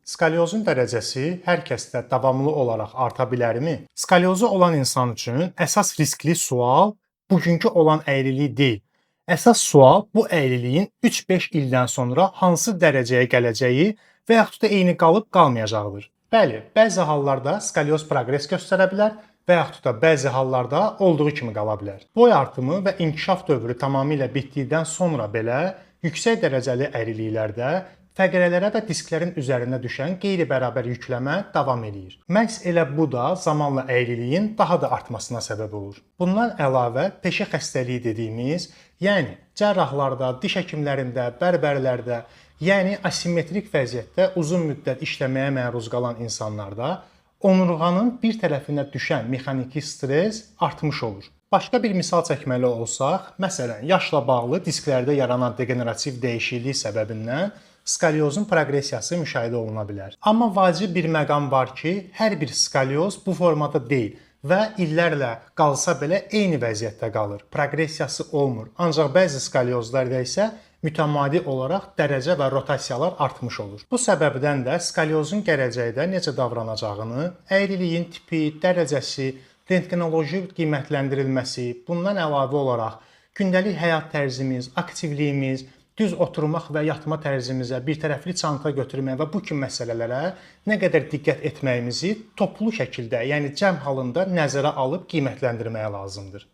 Skalyozun dərəcəsi hər kəsdə davamlı olaraq arta bilərmi? Skalyozu olan insan üçün əsas riskli sual bugünkü olan əyrilik deyil. Əsas sual bu əyriliyin 3-5 ildən sonra hansı dərəcəyə gələcəyi və yaxud da eyni qalıb qalmayacağıdır. Bəli, bəzi hallarda skalyoz proqres göstərə bilər və yaxud da bəzi hallarda olduğu kimi qala bilər. Boy artımı və inkişaf dövrü tamamilə bitdikdən sonra belə yüksək dərəcəli əyriliklərdə fəqərələrə və disklərin üzərinə düşən qeyri-bərabər yükləmə davam edir. Məhz elə bu da zamanla əyriliyin daha da artmasına səbəb olur. Bundan əlavə peşə xəstəliyi dediyimiz, yəni cərrahlarda, diş həkimlərində, bərbərlərdə, yəni asimetrik vəziyyətdə uzun müddət işləməyə məruz qalan insanlarda onurğanın bir tərəfinə düşən mexaniki stres artmış olur. Başqa bir misal çəkməli olsaq, məsələn, yaşla bağlı disklərdə yaranan degenerativ dəyişiklik səbəbindən skalyozun proqresiyası müşahidə oluna bilər. Amma vacib bir məqam var ki, hər bir skalyoz bu formada deyil və illərlə qalsa belə eyni vəziyyətdə qalır. Proqresiyası olmur. Ancaq bəzi skalyozlarda isə mütəmadi olaraq dərəcə və rotasiyalar artmış olur. Bu səbəbdən də skalyozun gələcəkdə necə davranacağını, əyriliyin tipi, dərəcəsi, rentgenoloji qiymətləndirilməsi, bundan əlavə olaraq gündəlik həyat tərzimiz, aktivliyimiz, düz oturmaq və yatma tərzimizə, birtərəfli çanta götürmək və bu kimi məsələlərə nə qədər diqqət etməyimizi toplu şəkildə, yəni cəm halında nəzərə alıb qiymətləndirmək lazımdır.